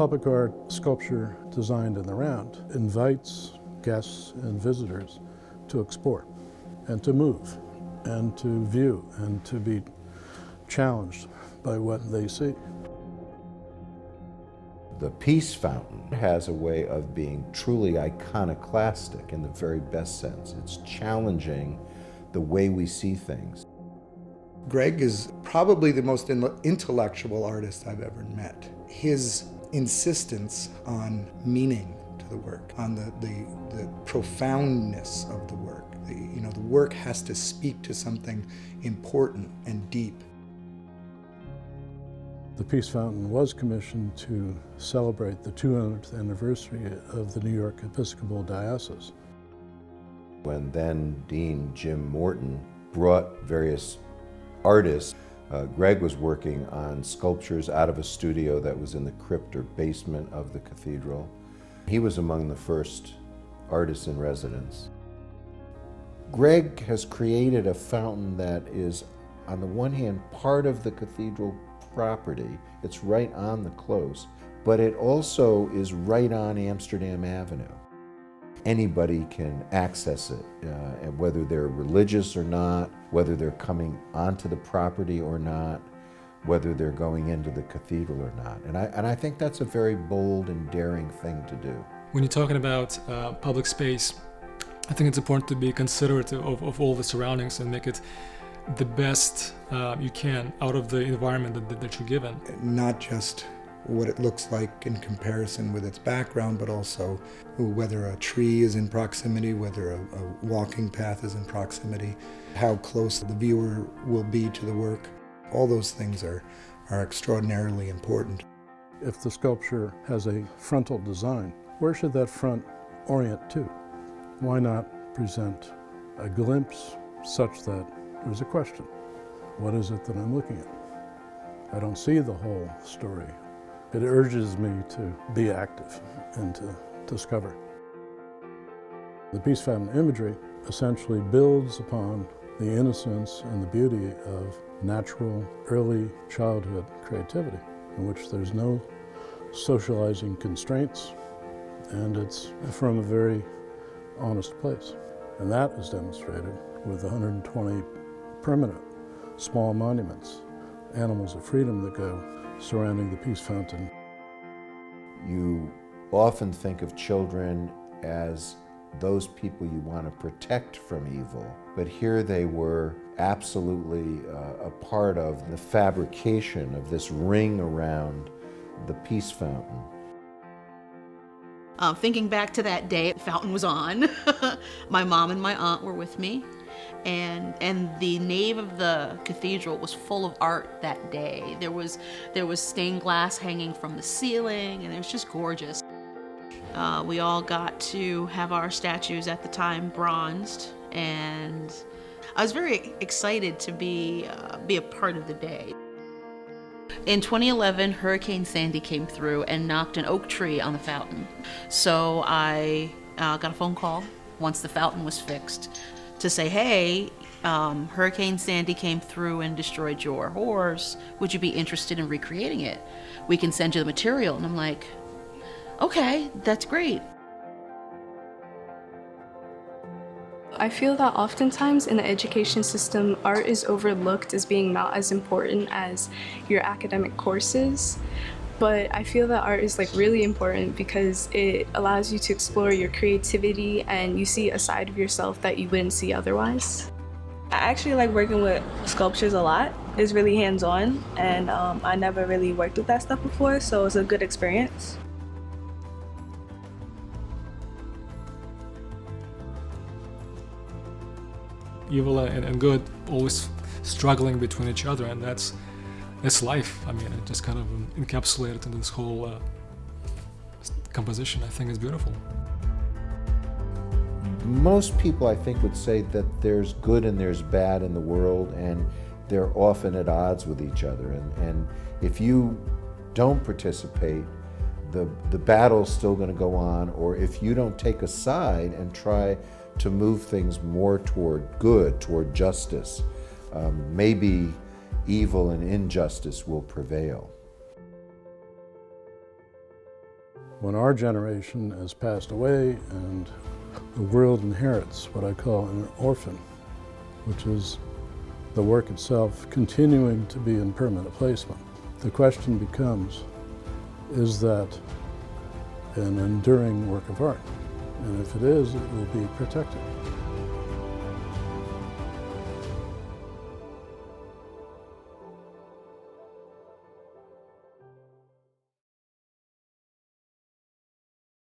public art sculpture designed in the round invites guests and visitors to explore and to move and to view and to be challenged by what they see. The Peace Fountain has a way of being truly iconoclastic in the very best sense. It's challenging the way we see things. Greg is probably the most intellectual artist I've ever met. His insistence on meaning to the work, on the profoundness of the work. The work has to speak to something important and deep. The Peace Fountain was commissioned to celebrate the 200th anniversary of the New York Episcopal Diocese. When then Dean Jim Morton brought various artists, Greg was working on sculptures out of a studio that was in the crypt or basement of the cathedral. He was among the first artists in residence. Greg has created a fountain that is, on the one hand, part of the cathedral property. It's right on the close, but it also is right on Amsterdam Avenue. Anybody can access it, and whether they're religious or not, whether they're coming onto the property or not, whether they're going into the cathedral or not. And I think that's a very bold and daring thing to do. When you're talking about public space, I think it's important to be considerate of all the surroundings and make it the best you can out of the environment that you're given. Not just what it looks like in comparison with its background, but also whether a tree is in proximity, whether a walking path is in proximity, how close the viewer will be to the work. All those things are extraordinarily important. If the sculpture has a frontal design, where should that front orient to? Why not present a glimpse such that there's a question? What is it that I'm looking at? I don't see the whole story. It urges me to be active and to discover. The Peace Fountain imagery essentially builds upon the innocence and the beauty of natural early childhood creativity, in which there's no socializing constraints, and it's from a very honest place. And that is demonstrated with 120 permanent small monuments, animals of freedom that go surrounding the Peace Fountain. You often think of children as those people you want to protect from evil, but here they were absolutely a part of the fabrication of this ring around the Peace Fountain. Thinking back to that day, the fountain was on. My mom and my aunt were with me, and the nave of the cathedral was full of art that day. There was stained glass hanging from the ceiling, and it was just gorgeous. We all got to have our statues at the time bronzed, and I was very excited to be a part of the day. In 2011, Hurricane Sandy came through and knocked an oak tree on the fountain. So I got a phone call once the fountain was fixed to say, hey, Hurricane Sandy came through and destroyed your horse. Would you be interested in recreating it? We can send you the material. And I'm like, okay, that's great. I feel that oftentimes in the education system, art is overlooked as being not as important as your academic courses. But I feel that art is really important because it allows you to explore your creativity and you see a side of yourself that you wouldn't see otherwise. I actually like working with sculptures a lot. It's really hands-on, and I never really worked with that stuff before, so it's a good experience. Evil and good always struggling between each other, and that's life. I mean, it just kind of encapsulated into this whole composition. I think it's beautiful. Most people, I think, would say that there's good and there's bad in the world, and they're often at odds with each other. And if you don't participate, the battle's still going to go on, or if you don't take a side and try to move things more toward good, toward justice, maybe evil and injustice will prevail. when our generation has passed away and the world inherits what I call an orphan, which is the work itself continuing to be in permanent placement. The question becomes, is that an enduring work of art? And if it is, it will be protected.